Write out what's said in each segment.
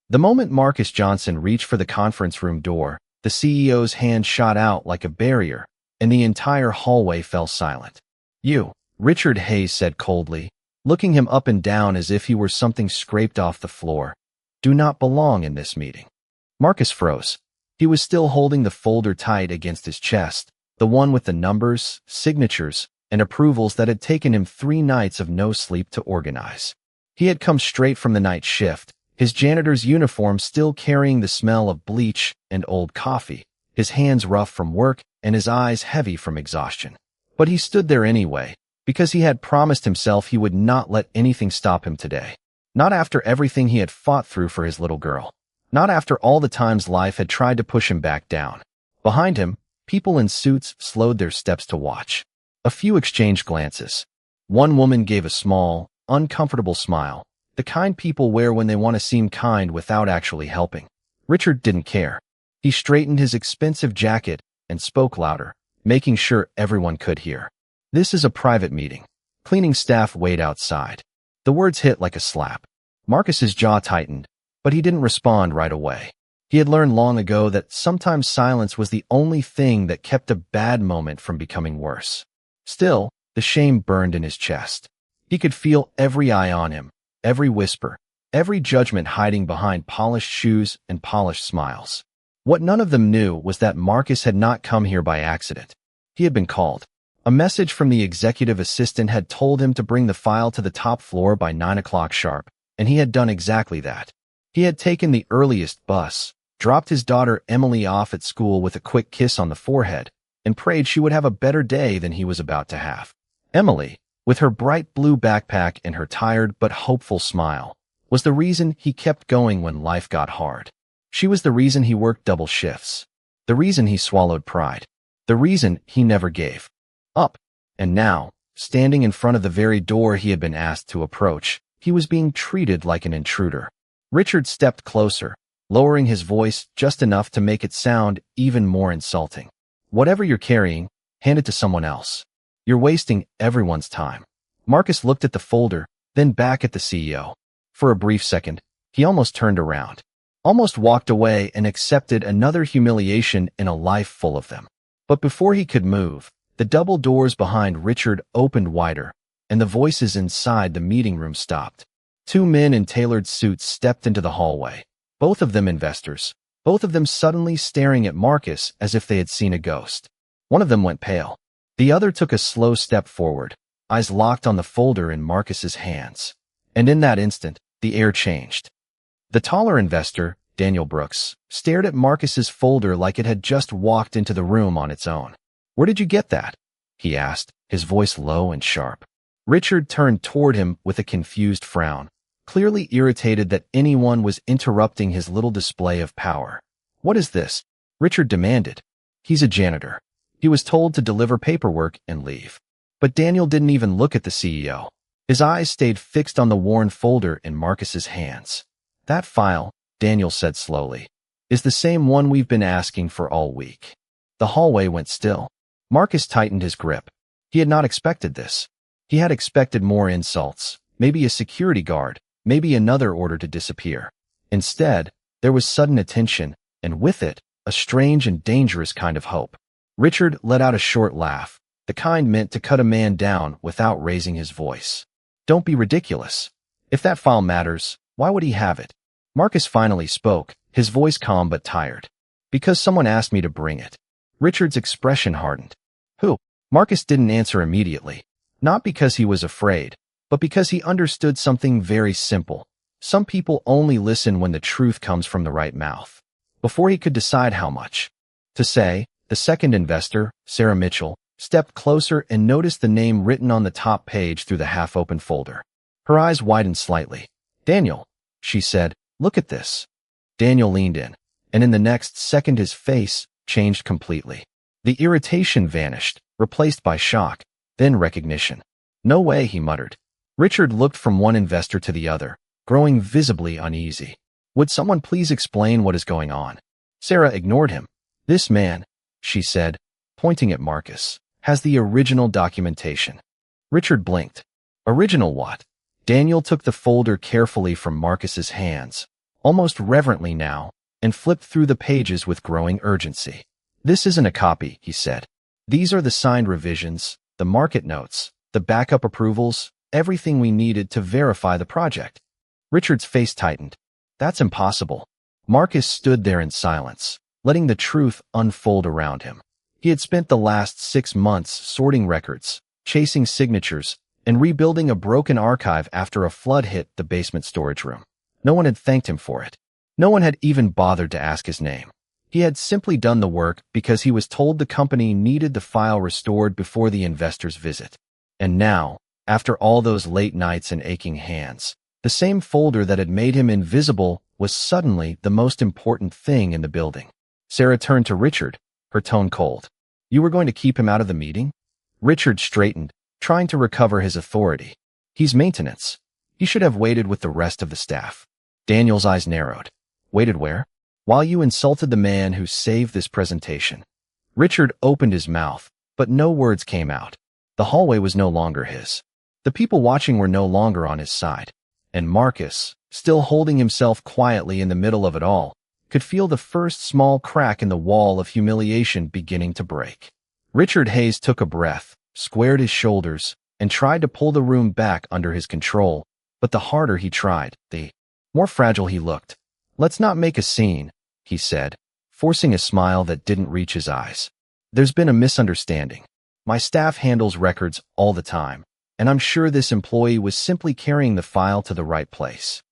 The moment Marcus Johnson reached for the conference room door, the CEO's hand shot out like a barrier, and the entire hallway fell silent. "You," Richard Hayes said coldly, looking him up and down as if he were something scraped off the floor, "do not belong in this meeting." Marcus froze. He was still holding the folder tight against his chest, the one with the numbers, signatures, and approvals that had taken him 3 nights of no sleep to organize. He had come straight from the night shift, his janitor's uniform still carrying the smell of bleach and old coffee, his hands rough from work and his eyes heavy from exhaustion. But he stood there anyway, because he had promised himself he would not let anything stop him today. Not after everything he had fought through for his little girl. Not after all the times life had tried to push him back down. Behind him, people in suits slowed their steps to watch. A few exchanged glances. One woman gave a small, uncomfortable smile, the kind people wear when they want to seem kind without actually helping. Richard didn't care. He straightened his expensive jacket and spoke louder, making sure everyone could hear. "This is a private meeting. Cleaning staff wait outside." The words hit like a slap. Marcus's jaw tightened, but he didn't respond right away. He had learned long ago that sometimes silence was the only thing that kept a bad moment from becoming worse. Still, the shame burned in his chest. He could feel every eye on him, every whisper, every judgment hiding behind polished shoes and polished smiles. What none of them knew was that Marcus had not come here by accident. He had been called. A message from the executive assistant had told him to bring the file to the top floor by 9 o'clock sharp, and he had done exactly that. He had taken the earliest bus, dropped his daughter Emily off at school with a quick kiss on the forehead, and prayed she would have a better day than he was about to have. Emily, with her bright blue backpack and her tired but hopeful smile, was the reason he kept going when life got hard. She was the reason he worked double shifts, the reason he swallowed pride, the reason he never gave up. And now, standing in front of the very door he had been asked to approach, he was being treated like an intruder. Richard stepped closer, lowering his voice just enough to make it sound even more insulting. "Whatever you're carrying, hand it to someone else. You're wasting everyone's time." Marcus looked at the folder, then back at the CEO. For a brief second, he almost turned around, almost walked away and accepted another humiliation in a life full of them. But before he could move, the double doors behind Richard opened wider, and the voices inside the meeting room stopped. 2 men in tailored suits stepped into the hallway, both of them investors, both of them suddenly staring at Marcus as if they had seen a ghost. One of them went pale. The other took a slow step forward, eyes locked on the folder in Marcus's hands. And in that instant, the air changed. The taller investor, Daniel Brooks, stared at Marcus's folder like it had just walked into the room on its own. "Where did you get that?" he asked, his voice low and sharp. Richard turned toward him with a confused frown, clearly irritated that anyone was interrupting his little display of power. "What is this?" Richard demanded. "He's a janitor. He was told to deliver paperwork and leave." But Daniel didn't even look at the CEO. His eyes stayed fixed on the worn folder in Marcus's hands. "That file," Daniel said slowly, "is the same one we've been asking for all week." The hallway went still. Marcus tightened his grip. He had not expected this. He had expected more insults, maybe a security guard, maybe another order to disappear. Instead, there was sudden attention, and with it, a strange and dangerous kind of hope. Richard let out a short laugh, the kind meant to cut a man down without raising his voice. "Don't be ridiculous. If that file matters, why would he have it?" Marcus finally spoke, his voice calm but tired. "Because someone asked me to bring it." Richard's expression hardened. "Who?" Marcus didn't answer immediately, not because he was afraid, but because he understood something very simple. Some people only listen when the truth comes from the right mouth. Before he could decide how much to say, the second investor, Sarah Mitchell, stepped closer and noticed the name written on the top page through the half-open folder. Her eyes widened slightly. "Daniel," she said, "look at this." Daniel leaned in, and in the next second his face changed completely. The irritation vanished, replaced by shock, then recognition. "No way," he muttered. Richard looked from one investor to the other, growing visibly uneasy. "Would someone please explain what is going on?" Sarah ignored him. "This man," she said, pointing at Marcus, "has the original documentation." Richard blinked. "Original what?" Daniel took the folder carefully from Marcus's hands, almost reverently now, and flipped through the pages with growing urgency. "This isn't a copy," he said. "These are the signed revisions, the market notes, the backup approvals, everything we needed to verify the project." Richard's face tightened. "That's impossible." Marcus stood there in silence, letting the truth unfold around him. He had spent the last 6 months sorting records, chasing signatures, and rebuilding a broken archive after a flood hit the basement storage room. No one had thanked him for it. No one had even bothered to ask his name. He had simply done the work because he was told the company needed the file restored before the investor's visit. And now, after all those late nights and aching hands, the same folder that had made him invisible was suddenly the most important thing in the building. Sarah turned to Richard, her tone cold. "You were going to keep him out of the meeting?" Richard straightened, trying to recover his authority. "He's maintenance. He should have waited with the rest of the staff." Daniel's eyes narrowed. "Waited where?" "While you insulted the man who saved this presentation." Richard opened his mouth, but no words came out. The hallway was no longer his. The people watching were no longer on his side. And Marcus, still holding himself quietly in the middle of it all, could feel the first small crack in the wall of humiliation beginning to break. Richard Hayes took a breath, squared his shoulders, and tried to pull the room back under his control, but the harder he tried, the more fragile he looked. "Let's not make a scene," he said, forcing a smile that didn't reach his eyes. "There's been a misunderstanding. My staff handles records all the time, and I'm sure this employee was simply carrying the file to the right place."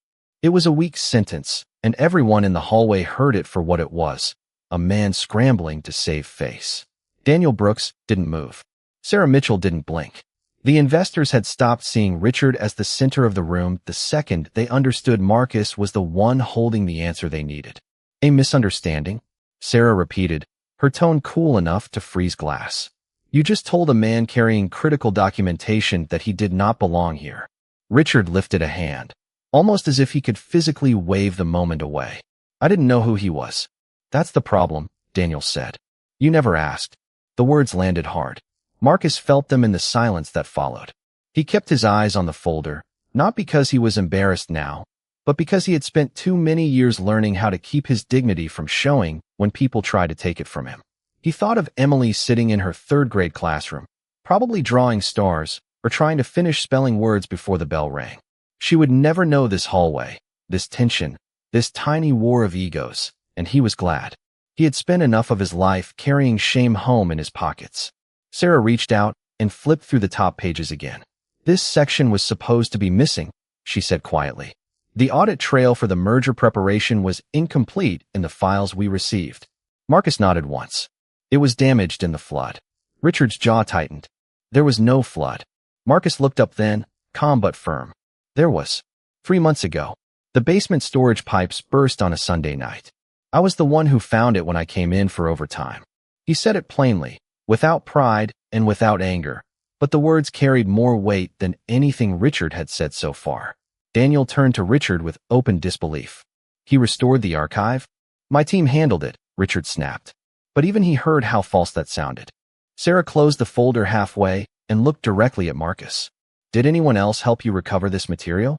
It was a weak sentence, and everyone in the hallway heard it for what it was, a man scrambling to save face. Daniel Brooks didn't move. Sarah Mitchell didn't blink. The investors had stopped seeing Richard as the center of the room the second they understood Marcus was the one holding the answer they needed. "A misunderstanding?" Sarah repeated, her tone cool enough to freeze glass. "You just told a man carrying critical documentation that he did not belong here." Richard lifted a hand, almost as if he could physically wave the moment away. "I didn't know who he was." "That's the problem," Daniel said. "You never asked." The words landed hard. Marcus felt them in the silence that followed. He kept his eyes on the folder, not because he was embarrassed now, but because he had spent too many years learning how to keep his dignity from showing when people tried to take it from him. He thought of Emily sitting in her third-grade classroom, probably drawing stars or trying to finish spelling words before the bell rang. She would never know this hallway, this tension, this tiny war of egos, and he was glad. He had spent enough of his life carrying shame home in his pockets. Sarah reached out and flipped through the top pages again. "This section was supposed to be missing," she said quietly. "The audit trail for the merger preparation was incomplete in the files we received." Marcus nodded once. "It was damaged in the flood." Richard's jaw tightened. "There was no flood." Marcus looked up then, calm but firm. "There was. 3 months ago. The basement storage pipes burst on a Sunday night. I was the one who found it when I came in for overtime." He said it plainly, without pride and without anger, but the words carried more weight than anything Richard had said so far. Daniel turned to Richard with open disbelief. "He restored the archive?" "My team handled it," Richard snapped. But even he heard how false that sounded. Sarah closed the folder halfway and looked directly at Marcus. "Did anyone else help you recover this material?"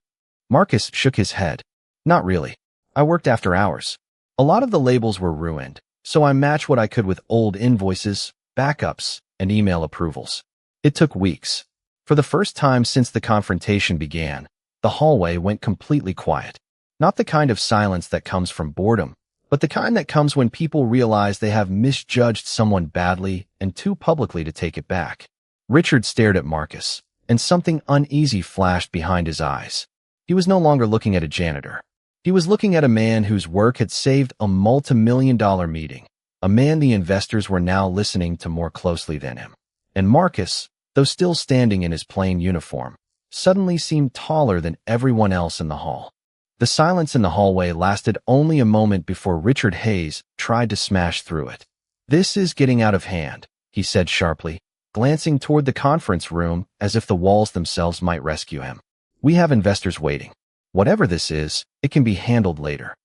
Marcus shook his head. "Not really. I worked after hours. A lot of the labels were ruined, so I matched what I could with old invoices, backups, and email approvals. It took weeks. For the first time since the confrontation began, the hallway went completely quiet. Not the kind of silence that comes from boredom, but the kind that comes when people realize they have misjudged someone badly and too publicly to take it back." Richard stared at Marcus, and something uneasy flashed behind his eyes. He was no longer looking at a janitor. He was looking at a man whose work had saved a multi-million-dollar meeting, a man the investors were now listening to more closely than him. And Marcus, though still standing in his plain uniform, suddenly seemed taller than everyone else in the hall. The silence in the hallway lasted only a moment before Richard Hayes tried to smash through it. "This is getting out of hand," he said sharply, glancing toward the conference room as if the walls themselves might rescue him. "We have investors waiting. Whatever this is, it can be handled later."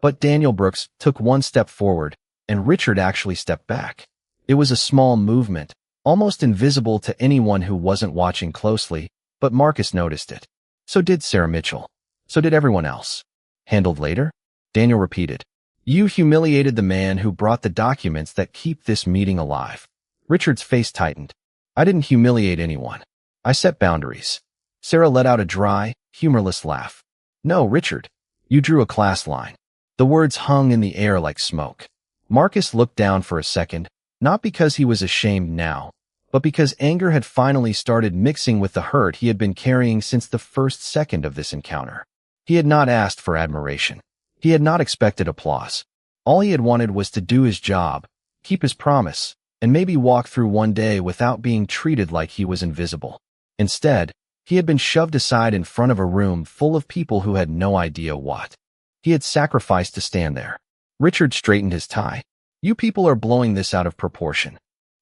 But Daniel Brooks took one step forward, and Richard actually stepped back. It was a small movement, almost invisible to anyone who wasn't watching closely, but Marcus noticed it. So did Sarah Mitchell. So did everyone else. "Handled later?" Daniel repeated. You humiliated the man who brought the documents that keep this meeting alive. Richard's face tightened. I didn't humiliate anyone. I set boundaries. Sarah let out a dry, humorless laugh. No, Richard. You drew a class line. The words hung in the air like smoke. Marcus looked down for a second, not because he was ashamed now, but because anger had finally started mixing with the hurt he had been carrying since the first second of this encounter. He had not asked for admiration. He had not expected applause. All he had wanted was to do his job, keep his promise, and maybe walk through one day without being treated like he was invisible. Instead, he had been shoved aside in front of a room full of people who had no idea what he had sacrificed to stand there. Richard straightened his tie. You people are blowing this out of proportion.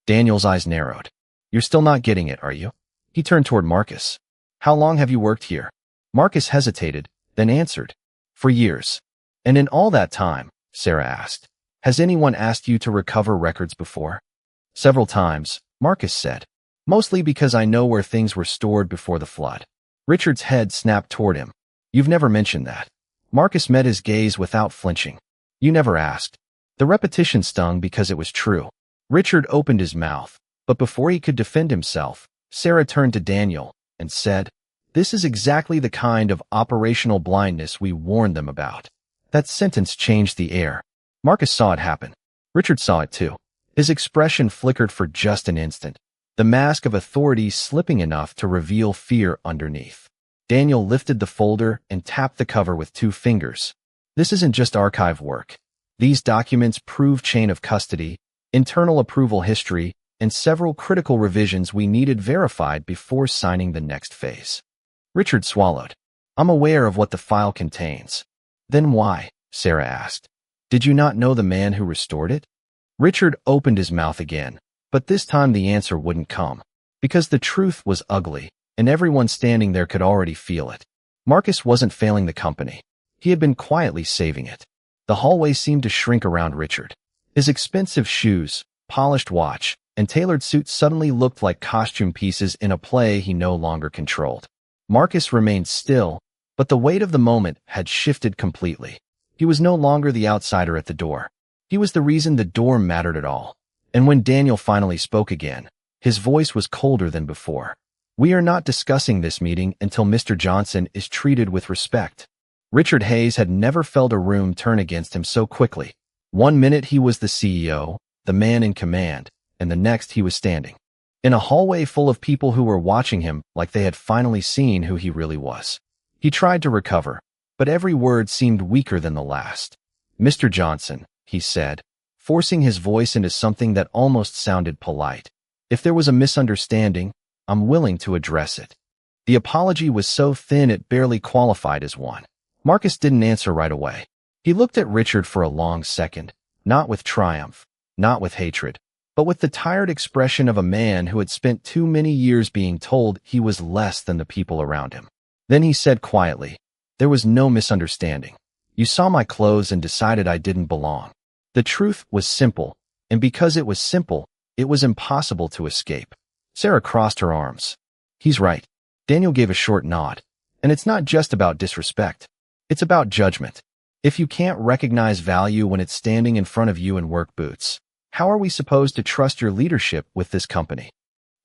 Daniel's eyes narrowed. You're still not getting it, are you? He turned toward Marcus. How long have you worked here? Marcus hesitated, then answered. For years. And in all that time, Sarah asked, has anyone asked you to recover records before? Several times, Marcus said. Mostly because I know where things were stored before the flood. Richard's head snapped toward him. You've never mentioned that. Marcus met his gaze without flinching. You never asked. The repetition stung because it was true. Richard opened his mouth, but before he could defend himself, Sarah turned to Daniel and said, This is exactly the kind of operational blindness we warned them about. That sentence changed the air. Marcus saw it happen. Richard saw it too. His expression flickered for just an instant, the mask of authority slipping enough to reveal fear underneath. Daniel lifted the folder and tapped the cover with 2 fingers. This isn't just archive work. These documents prove chain of custody, internal approval history, and several critical revisions we needed verified before signing the next phase. Richard swallowed. I'm aware of what the file contains. Then why? Sarah asked. Did you not know the man who restored it? Richard opened his mouth again, but this time the answer wouldn't come. Because the truth was ugly, and everyone standing there could already feel it. Marcus wasn't failing the company. He had been quietly saving it. The hallway seemed to shrink around Richard. His expensive shoes, polished watch, and tailored suit suddenly looked like costume pieces in a play he no longer controlled. Marcus remained still, but the weight of the moment had shifted completely. He was no longer the outsider at the door. He was the reason the door mattered at all. And when Daniel finally spoke again, his voice was colder than before. We are not discussing this meeting until Mr. Johnson is treated with respect. Richard Hayes had never felt a room turn against him so quickly. One minute he was the CEO, the man in command, and the next he was standing in a hallway full of people who were watching him like they had finally seen who he really was. He tried to recover, but every word seemed weaker than the last. Mr. Johnson, he said, forcing his voice into something that almost sounded polite. If there was a misunderstanding, I'm willing to address it. The apology was so thin it barely qualified as one. Marcus didn't answer right away. He looked at Richard for a long second, not with triumph, not with hatred, but with the tired expression of a man who had spent too many years being told he was less than the people around him. Then he said quietly, There was no misunderstanding. You saw my clothes and decided I didn't belong. The truth was simple, and because it was simple, it was impossible to escape. Sarah crossed her arms. He's right. Daniel gave a short nod. And it's not just about disrespect. It's about judgment. If you can't recognize value when it's standing in front of you in work boots, how are we supposed to trust your leadership with this company?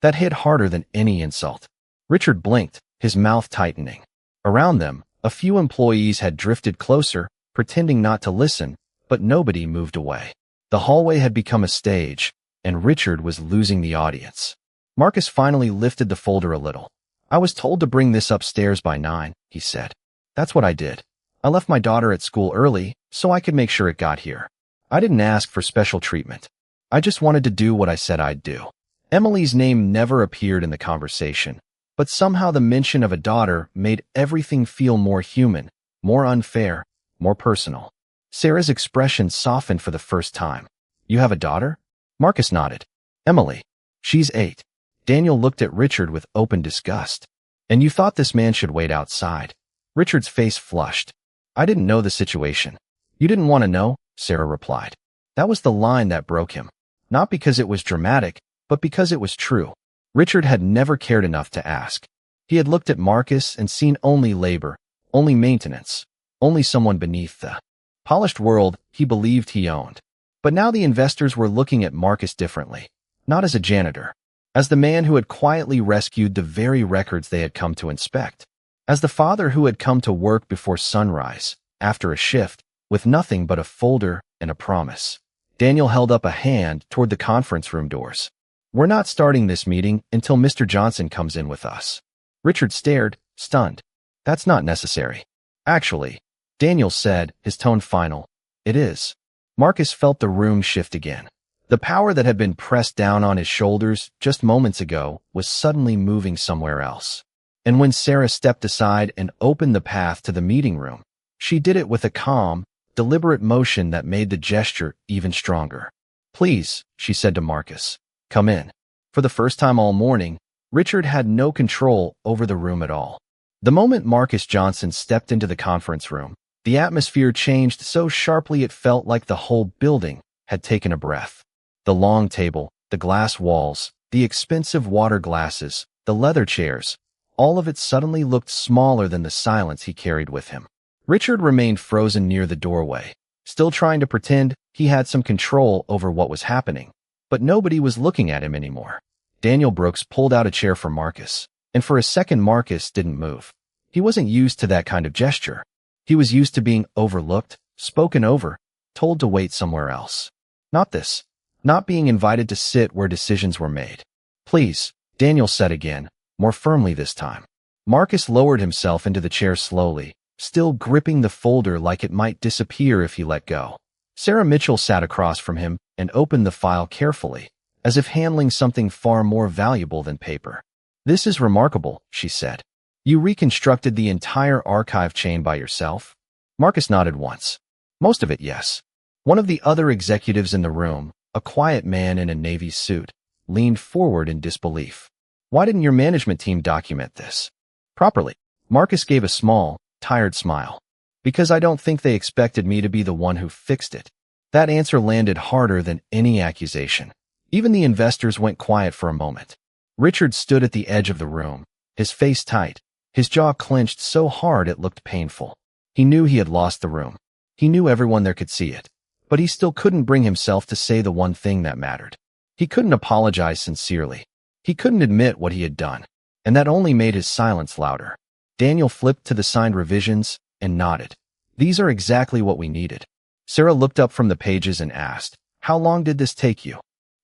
That hit harder than any insult. Richard blinked, his mouth tightening. Around them, a few employees had drifted closer, pretending not to listen, but nobody moved away. The hallway had become a stage, and Richard was losing the audience. Marcus finally lifted the folder a little. I was told to bring this upstairs by 9, he said. That's what I did. I left my daughter at school early, so I could make sure it got here. I didn't ask for special treatment. I just wanted to do what I said I'd do. Emily's name never appeared in the conversation, but somehow the mention of a daughter made everything feel more human, more unfair, more personal. Sarah's expression softened for the first time. You have a daughter? Marcus nodded. Emily. She's 8. Daniel looked at Richard with open disgust. And you thought this man should wait outside. Richard's face flushed. I didn't know the situation. You didn't want to know, Sarah replied. That was the line that broke him. Not because it was dramatic, but because it was true. Richard had never cared enough to ask. He had looked at Marcus and seen only labor, only maintenance, only someone beneath the polished world he believed he owned. But now the investors were looking at Marcus differently, not as a janitor, as the man who had quietly rescued the very records they had come to inspect, as the father who had come to work before sunrise, after a shift, with nothing but a folder and a promise. Daniel held up a hand toward the conference room doors. "We're not starting this meeting until Mr. Johnson comes in with us." Richard stared, stunned. "That's not necessary." "Actually," Daniel said, his tone final, "it is." Marcus felt the room shift again. The power that had been pressed down on his shoulders just moments ago was suddenly moving somewhere else. And when Sarah stepped aside and opened the path to the meeting room, she did it with a calm, deliberate motion that made the gesture even stronger. "Please," she said to Marcus, "come in." For the first time all morning, Richard had no control over the room at all. The moment Marcus Johnson stepped into the conference room, the atmosphere changed so sharply it felt like the whole building had taken a breath. The long table, the glass walls, the expensive water glasses, the leather chairs, all of it suddenly looked smaller than the silence he carried with him. Richard remained frozen near the doorway, still trying to pretend he had some control over what was happening. But nobody was looking at him anymore. Daniel Brooks pulled out a chair for Marcus, and for a second Marcus didn't move. He wasn't used to that kind of gesture. He was used to being overlooked, spoken over, told to wait somewhere else. Not this. Not being invited to sit where decisions were made. "Please," Daniel said again, more firmly this time. Marcus lowered himself into the chair slowly, still gripping the folder like it might disappear if he let go. Sarah Mitchell sat across from him and opened the file carefully, as if handling something far more valuable than paper. "This is remarkable," she said. "You reconstructed the entire archive chain by yourself?" Marcus nodded once. "Most of it, yes." One of the other executives in the room, a quiet man in a navy suit, leaned forward in disbelief. "Why didn't your management team document this properly?" Marcus gave a small, tired smile. "Because I don't think they expected me to be the one who fixed it." That answer landed harder than any accusation. Even the investors went quiet for a moment. Richard stood at the edge of the room, his face tight, his jaw clenched so hard it looked painful. He knew he had lost the room. He knew everyone there could see it. But he still couldn't bring himself to say the one thing that mattered. He couldn't apologize sincerely. He couldn't admit what he had done. And that only made his silence louder. Daniel flipped to the signed revisions and nodded. "These are exactly what we needed." Sarah looked up from the pages and asked, "How long did this take you?"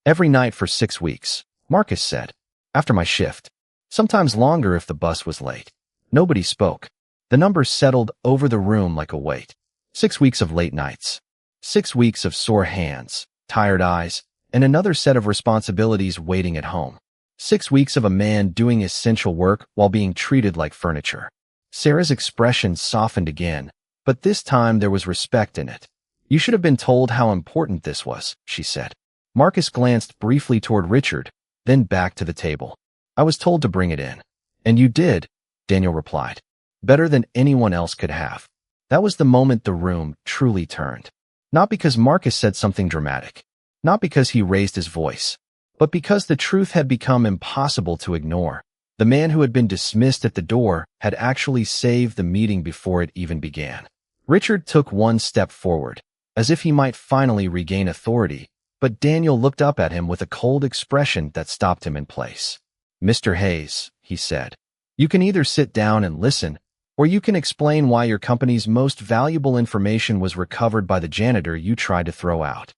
"Every night for 6 weeks, Marcus said. "After my shift. Sometimes longer if the bus was late." Nobody spoke. The numbers settled over the room like a weight. 6 weeks of late nights. 6 weeks of sore hands, tired eyes, and another set of responsibilities waiting at home. 6 weeks of a man doing essential work while being treated like furniture. Sarah's expression softened again, but this time there was respect in it. "You should have been told how important this was," she said. Marcus glanced briefly toward Richard, then back to the table. "I was told to bring it in." "And you did," Daniel replied. "Better than anyone else could have." That was the moment the room truly turned. Not because Marcus said something dramatic. Not because he raised his voice. But because the truth had become impossible to ignore. The man who had been dismissed at the door had actually saved the meeting before it even began. Richard took one step forward, as if he might finally regain authority, but Daniel looked up at him with a cold expression that stopped him in place. "Mr. Hayes," he said, "you can either sit down and listen, or you can explain why your company's most valuable information was recovered by the janitor you tried to throw out."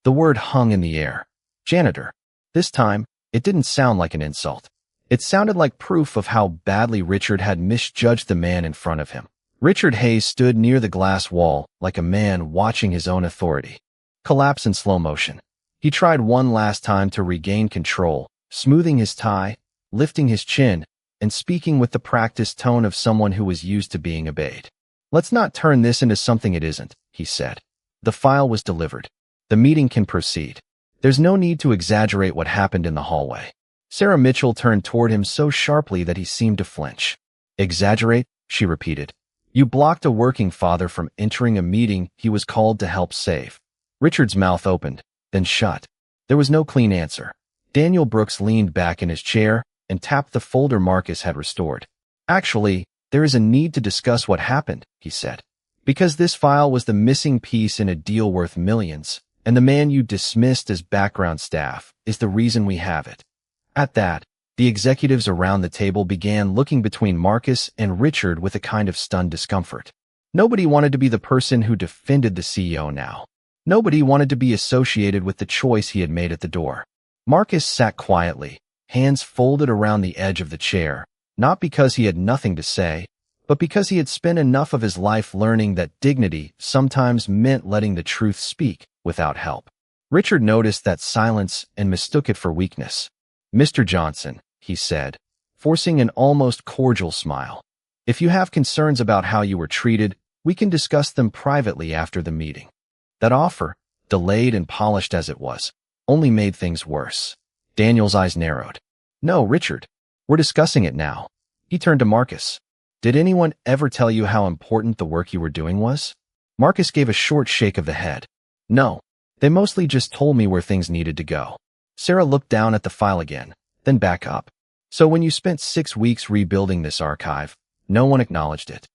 The word hung in the air. Janitor. This time, it didn't sound like an insult. It sounded like proof of how badly Richard had misjudged the man in front of him. Richard Hayes stood near the glass wall like a man watching his own authority collapse in slow motion. He tried one last time to regain control, smoothing his tie, lifting his chin, and speaking with the practiced tone of someone who was used to being obeyed. "Let's not turn this into something it isn't," he said. The file was delivered. "The meeting can proceed. There's no need to exaggerate what happened in the hallway." Sarah Mitchell turned toward him so sharply that he seemed to flinch. "Exaggerate?" she repeated. "You blocked a working father from entering a meeting he was called to help save." Richard's mouth opened, then shut. There was no clean answer. Daniel Brooks leaned back in his chair and tapped the folder Marcus had restored. "Actually, there is a need to discuss what happened," he said. Because this file was the missing piece in a deal worth millions, and the man you dismissed as background staff is the reason we have it. At that, the executives around the table began looking between Marcus and Richard with a kind of stunned discomfort. Nobody wanted to be the person who defended the CEO now. Nobody wanted to be associated with the choice he had made at the door. Marcus sat quietly, hands folded around the edge of the chair, not because he had nothing to say, but because he had spent enough of his life learning that dignity sometimes meant letting the truth speak without help. Richard noticed that silence and mistook it for weakness. "Mr. Johnson," he said, forcing an almost cordial smile, "if you have concerns about how you were treated, we can discuss them privately after the meeting." That offer, delayed and polished as it was, only made things worse. Daniel's eyes narrowed. "No, Richard. We're discussing it now." He turned to Marcus. "Did anyone ever tell you how important the work you were doing was?" Marcus gave a short shake of the head. "No. They mostly just told me where things needed to go." Sarah looked down at the file again, then back up. "So when you spent 6 weeks rebuilding this archive, no one acknowledged it?"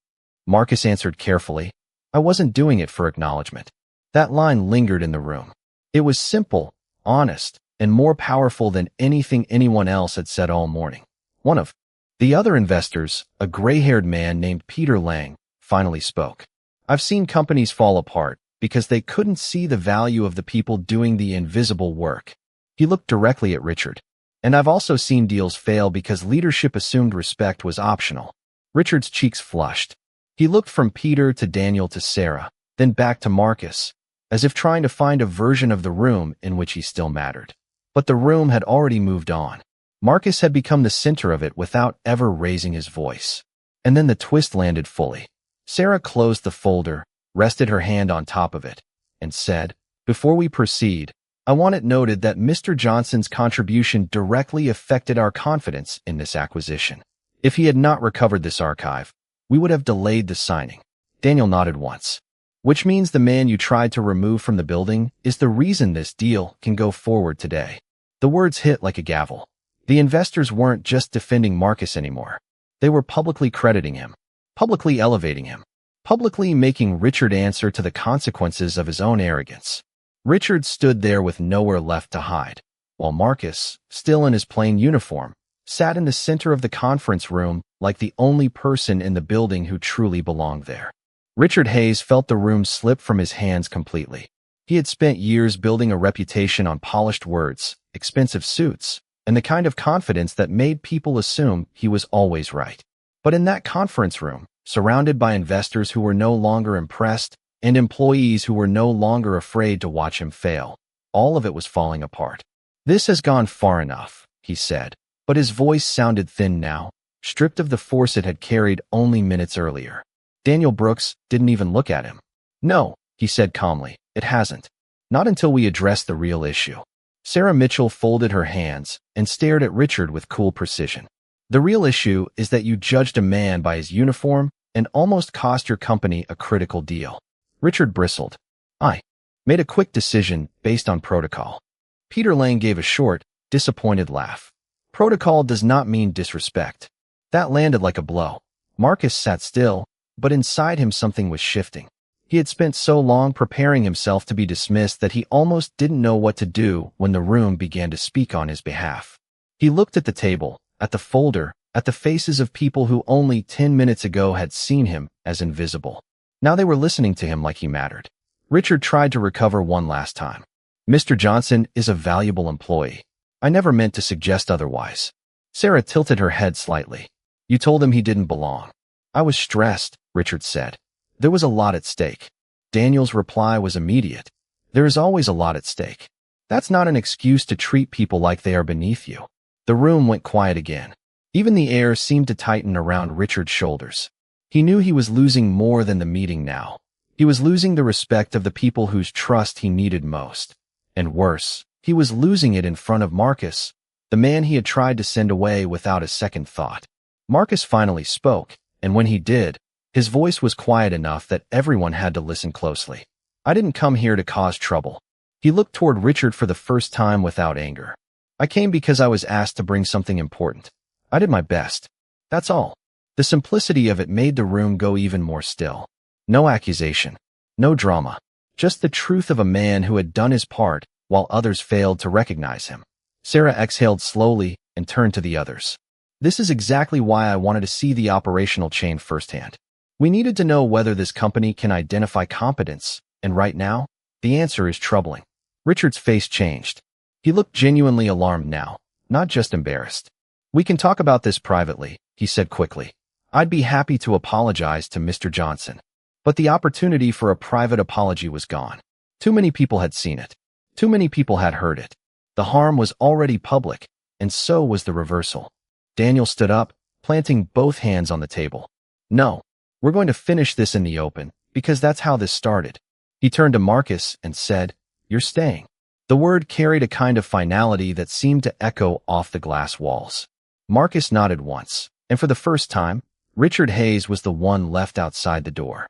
Marcus answered carefully, "I wasn't doing it for acknowledgement." That line lingered in the room. It was simple, honest, and more powerful than anything anyone else had said all morning. One of the other investors, a gray-haired man named Peter Lang, finally spoke. "I've seen companies fall apart because they couldn't see the value of the people doing the invisible work." He looked directly at Richard. "And I've also seen deals fail because leadership assumed respect was optional." Richard's cheeks flushed. He looked from Peter to Daniel to Sarah, then back to Marcus, as if trying to find a version of the room in which he still mattered. But the room had already moved on. Marcus had become the center of it without ever raising his voice. And then the twist landed fully. Sarah closed the folder, rested her hand on top of it, and said, "Before we proceed, I want it noted that Mr. Johnson's contribution directly affected our confidence in this acquisition. If he had not recovered this archive, we would have delayed the signing." Daniel nodded once. "Which means the man you tried to remove from the building is the reason this deal can go forward today." The words hit like a gavel. The investors weren't just defending Marcus anymore. They were publicly crediting him, publicly elevating him, publicly making Richard answer to the consequences of his own arrogance. Richard stood there with nowhere left to hide, while Marcus, still in his plain uniform, sat in the center of the conference room like the only person in the building who truly belonged there. Richard Hayes felt the room slip from his hands completely. He had spent years building a reputation on polished words, expensive suits, and the kind of confidence that made people assume he was always right. But in that conference room, surrounded by investors who were no longer impressed and employees who were no longer afraid to watch him fail, all of it was falling apart. "This has gone far enough," he said, but his voice sounded thin now, stripped of the force it had carried only minutes earlier. Daniel Brooks didn't even look at him. "No," he said calmly, "it hasn't. Not until we address the real issue." Sarah Mitchell folded her hands and stared at Richard with cool precision. "The real issue is that you judged a man by his uniform and almost cost your company a critical deal." Richard bristled. "I made a quick decision based on protocol." Peter Lang gave a short, disappointed laugh. "Protocol does not mean disrespect." That landed like a blow. Marcus sat still, but inside him something was shifting. He had spent so long preparing himself to be dismissed that he almost didn't know what to do when the room began to speak on his behalf. He looked at the table, at the folder, at the faces of people who only 10 minutes ago had seen him as invisible. Now they were listening to him like he mattered. Richard tried to recover one last time. "Mr. Johnson is a valuable employee. I never meant to suggest otherwise." Sarah tilted her head slightly. "You told him he didn't belong." "I was stressed," Richard said. "There was a lot at stake." Daniel's reply was immediate. "There is always a lot at stake. That's not an excuse to treat people like they are beneath you." The room went quiet again. Even the air seemed to tighten around Richard's shoulders. He knew he was losing more than the meeting now. He was losing the respect of the people whose trust he needed most. And worse, he was losing it in front of Marcus, the man he had tried to send away without a second thought. Marcus finally spoke, and when he did, his voice was quiet enough that everyone had to listen closely. "I didn't come here to cause trouble." He looked toward Richard for the first time without anger. "I came because I was asked to bring something important. I did my best. That's all." The simplicity of it made the room go even more still. No accusation. No drama. Just the truth of a man who had done his part while others failed to recognize him. Sarah exhaled slowly and turned to the others. This is exactly why I wanted to see the operational chain firsthand. We needed to know whether this company can identify competence, and right now, the answer is troubling. Richard's face changed. He looked genuinely alarmed now, not just embarrassed. We can talk about this privately, he said quickly. I'd be happy to apologize to Mr. Johnson. But the opportunity for a private apology was gone. Too many people had seen it. Too many people had heard it. The harm was already public, and so was the reversal. Daniel stood up, planting both hands on the table. No, we're going to finish this in the open, because that's how this started. He turned to Marcus and said, "You're staying." The word carried a kind of finality that seemed to echo off the glass walls. Marcus nodded once, and for the first time, Richard Hayes was the one left outside the door.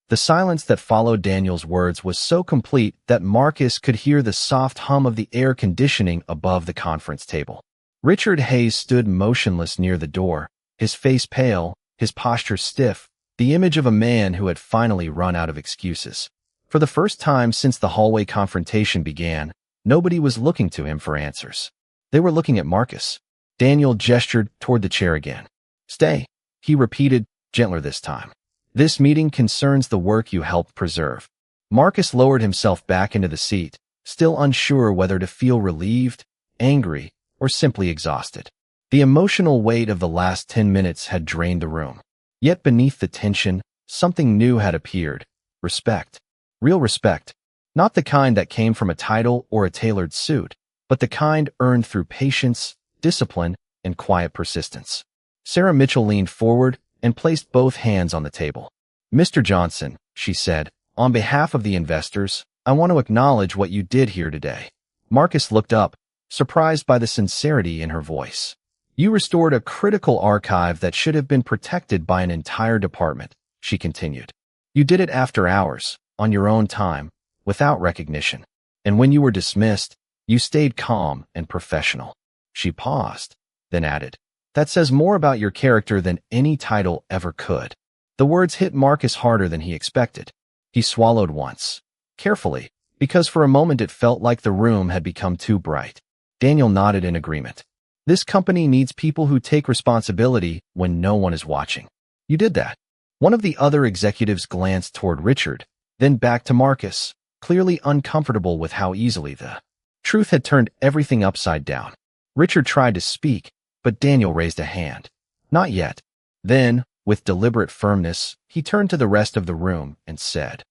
The silence that followed Daniel's words was so complete that Marcus could hear the soft hum of the air conditioning above the conference table. Richard Hayes stood motionless near the door, his face pale, his posture stiff, the image of a man who had finally run out of excuses. For the first time since the hallway confrontation began, nobody was looking to him for answers. They were looking at Marcus. Daniel gestured toward the chair again. "Stay," he repeated, gentler this time. "This meeting concerns the work you helped preserve." Marcus lowered himself back into the seat, still unsure whether to feel relieved, angry, or simply exhausted. The emotional weight of the last 10 minutes had drained the room. Yet beneath the tension, something new had appeared. Respect. Real respect. Not the kind that came from a title or a tailored suit, but the kind earned through patience, discipline, and quiet persistence. Sarah Mitchell leaned forward and placed both hands on the table. "Mr. Johnson," she said, "on behalf of the investors, I want to acknowledge what you did here today." Marcus looked up, surprised by the sincerity in her voice. "You restored a critical archive that should have been protected by an entire department," she continued. "You did it after hours, on your own time, without recognition. And when you were dismissed, you stayed calm and professional." She paused, then added, "That says more about your character than any title ever could." The words hit Marcus harder than he expected. He swallowed once, carefully, because for a moment it felt like the room had become too bright. Daniel nodded in agreement. "This company needs people who take responsibility when no one is watching. You did that." One of the other executives glanced toward Richard, then back to Marcus, clearly uncomfortable with how easily the truth had turned everything upside down. Richard tried to speak, but Daniel raised a hand. "Not yet." Then, with deliberate firmness, he turned to the rest of the room and said,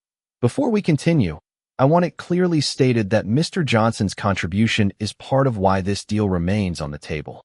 "Before we continue, I want it clearly stated that Mr. Johnson's contribution is part of why this deal remains on the table."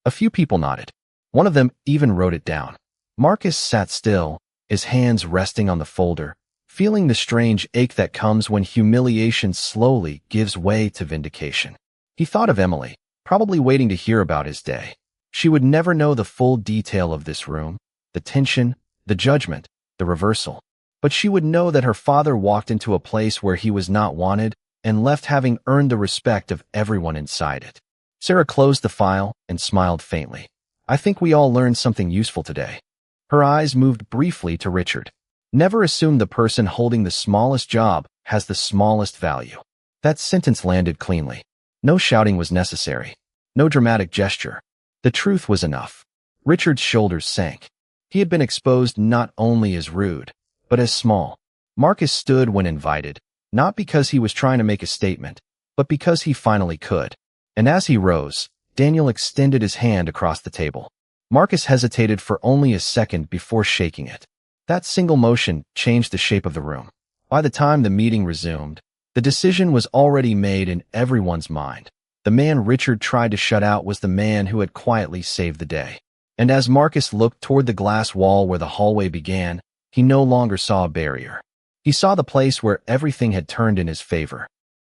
A few people nodded. One of them even wrote it down. Marcus sat still, his hands resting on the folder, feeling the strange ache that comes when humiliation slowly gives way to vindication. He thought of Emily, probably waiting to hear about his day. She would never know the full detail of this room, the tension, the judgment, the reversal. But she would know that her father walked into a place where he was not wanted and left having earned the respect of everyone inside it. Sarah closed the file and smiled faintly. "I think we all learned something useful today." Her eyes moved briefly to Richard. "Never assume the person holding the smallest job has the smallest value." That sentence landed cleanly. No shouting was necessary. No dramatic gesture. The truth was enough. Richard's shoulders sank. He had been exposed not only as rude, but as small. Marcus stood when invited, not because he was trying to make a statement, but because he finally could. And as he rose, Daniel extended his hand across the table. Marcus hesitated for only a second before shaking it. That single motion changed the shape of the room. By the time the meeting resumed, the decision was already made in everyone's mind. The man Richard tried to shut out was the man who had quietly saved the day. And as Marcus looked toward the glass wall where the hallway began, he no longer saw a barrier. He saw the place where everything had turned in his favor.